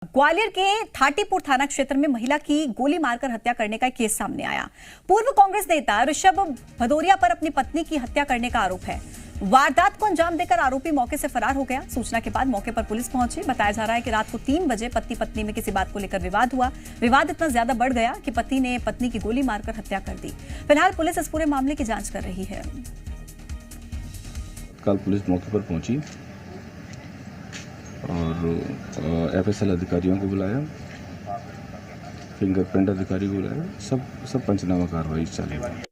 ग्वालियर के थाटीपुर थाना क्षेत्र में महिला की गोली मारकर हत्या करने का केस सामने आया। पूर्व कांग्रेस नेता ऋषभ भदौरिया पर अपनी पत्नी की हत्या करने का आरोप है। वारदात को अंजाम देकर आरोपी मौके से फरार हो गया। सूचना के बाद मौके पर पुलिस पहुंची। बताया जा रहा है कि रात को 3 बजे पति पत्नी में किसी बात को लेकर विवाद हुआ। विवाद इतना ज्यादा बढ़ गया कि पति ने पत्नी की गोली मारकर हत्या कर दी। फिलहाल पुलिस इस पूरे मामले की जांच कर रही है। कल पुलिस मौके पर पहुंची और एफएसएल अधिकारियों को बुलाया, फिंगरप्रिंट अधिकारी को बुलाया, सब पंचनामा कार्रवाई चलेगी।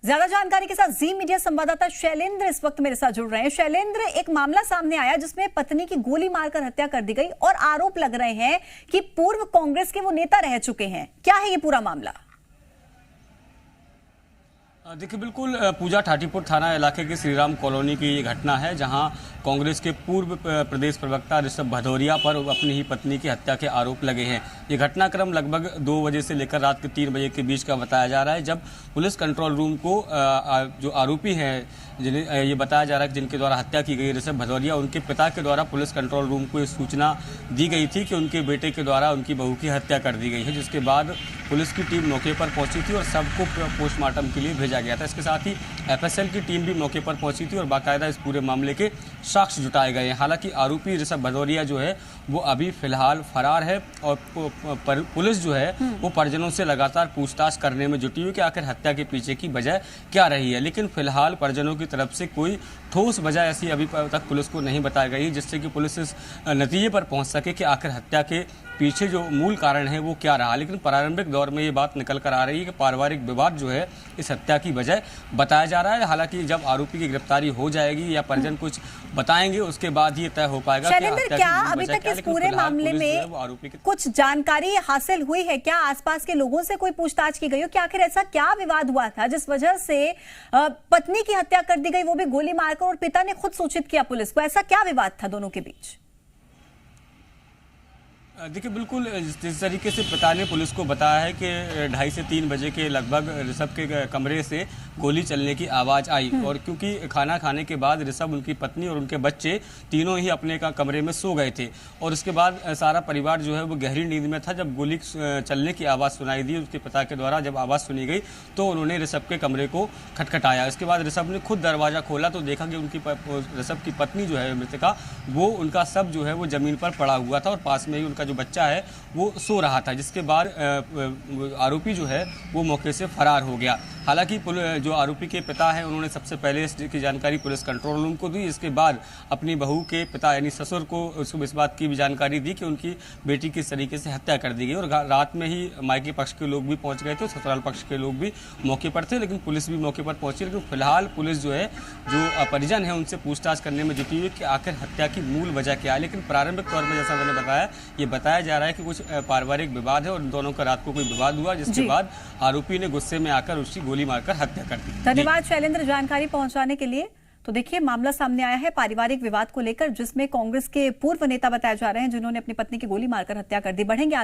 ज्यादा जानकारी के साथ जी मीडिया संवाददाता शैलेंद्र इस वक्त मेरे साथ जुड़ रहे हैं। शैलेंद्र, एक मामला सामने आया जिसमें पत्नी की गोली मारकर हत्या कर दी गई और आरोप लग रहे हैं कि पूर्व कांग्रेस के वो नेता रह चुके हैं। क्या है ये पूरा मामला? देखिए, बिल्कुल पूजा थाटीपुर थाना इलाके के श्रीराम कॉलोनी की ये घटना है, जहां कांग्रेस के पूर्व प्रदेश प्रवक्ता ऋषभ भदौरिया पर अपनी ही पत्नी की हत्या के आरोप लगे हैं। ये घटनाक्रम लगभग 2 बजे से लेकर रात के 3 बजे के बीच का बताया जा रहा है, जब पुलिस कंट्रोल रूम को जो आरोपी हैं जिन्हें ये बताया जा रहा है कि जिनके द्वारा हत्या की गई ऋषभ भदौरिया, उनके पिता के द्वारा पुलिस कंट्रोल रूम को ये सूचना दी गई थी कि उनके बेटे के द्वारा उनकी बहू की हत्या कर दी गई है, जिसके बाद पुलिस की टीम मौके पर पहुंची थी और सबको पोस्टमार्टम के लिए भेजा गया था। इसके साथ ही एफएसएल की टीम भी मौके पर पहुंची थी और बाकायदा इस पूरे मामले के साक्ष्य जुटाए गए हैं। हालांकि आरोपी ऋषभ भदौरिया जो है वो अभी फिलहाल फरार है और पुलिस जो है वो परिजनों से लगातार पूछताछ करने में जुटी हुई कि आखिर हत्या के पीछे की वजह क्या रही है। लेकिन फिलहाल परिजनों की तरफ से कोई ठोस वजह ऐसी अभी तक पुलिस को नहीं बताई गई, जिससे कि पुलिस इस नतीजे पर पहुंच सके कि आखिर हत्या के पीछे जो मूल कारण है वो क्या रहा। लेकिन प्रारंभिक दौर में ये बात निकल कर आ रही है कि पारिवारिक विवाद जो है इस हत्या की वजह बताया जा रहा है। हालांकि जब आरोपी की गिरफ्तारी हो जाएगी या परिजन कुछ बताएंगे, उसके बाद ही तय हो पाएगा कि क्या अभी तक इस पूरे मामले में कुछ जानकारी हासिल हुई है? क्या आसपास के लोगों से कोई पूछताछ की गई हो कि आखिर ऐसा क्या विवाद हुआ था जिस वजह से पत्नी की हत्या कर दी गई, वो भी गोली मारकर, और पिता ने खुद सूचित किया पुलिस को? ऐसा क्या विवाद था दोनों के बीच? देखिए, बिल्कुल जिस तरीके से पिता ने पुलिस को बताया है कि 2:30 से 3 बजे के लगभग ऋषभ के कमरे से गोली चलने की आवाज़ आई, और क्योंकि खाना खाने के बाद ऋषभ, उनकी पत्नी और उनके बच्चे तीनों ही अपने कमरे में सो गए थे और उसके बाद सारा परिवार जो है वो गहरी नींद में था। जब गोली चलने की आवाज़ सुनाई दी उसके पिता के द्वारा, जब आवाज़ सुनी गई तो उन्होंने ऋषभ के कमरे को खटखटाया। इसके बाद ऋषभ ने खुद दरवाज़ा खोला तो देखा कि उनकी ऋषभ की पत्नी जो है मृतका, वो उनका शव जो है वो ज़मीन पर पड़ा हुआ था और पास में ही उनका जो बच्चा है वो सो रहा था, जिसके बाद आरोपी जो है वो मौके से फरार हो गया। हालांकि जो आरोपी के पिता हैं उन्होंने सबसे पहले इसकी जानकारी पुलिस कंट्रोल रूम को दी। इसके बाद अपनी बहू के पिता यानी ससुर को उसको इस बात की भी जानकारी दी कि उनकी बेटी किस तरीके से हत्या कर दी गई, और रात में ही मायके पक्ष के लोग भी पहुंच गए थे, ससुराल पक्ष के लोग भी मौके पर थे, लेकिन पुलिस भी मौके पर पहुंची। लेकिन फिलहाल पुलिस जो है, जो परिजन है, उनसे पूछताछ करने में जुटी हुई कि आखिर हत्या की मूल वजह क्या है। लेकिन प्रारंभिक तौर पर जैसा मैंने बताया, ये बताया जा रहा है कि कुछ पारिवारिक विवाद है और इन दोनों का रात को कोई विवाद हुआ, जिसके बाद आरोपी ने गुस्से में आकर उसकी गोली मारकर हत्या कर दी। धन्यवाद शैलेंद्र जानकारी पहुंचाने के लिए। तो देखिए, मामला सामने आया है पारिवारिक विवाद को लेकर, जिसमें कांग्रेस के पूर्व नेता बताए जा रहे हैं जिन्होंने अपनी पत्नी की गोली मारकर हत्या कर दी। बढ़ेंगे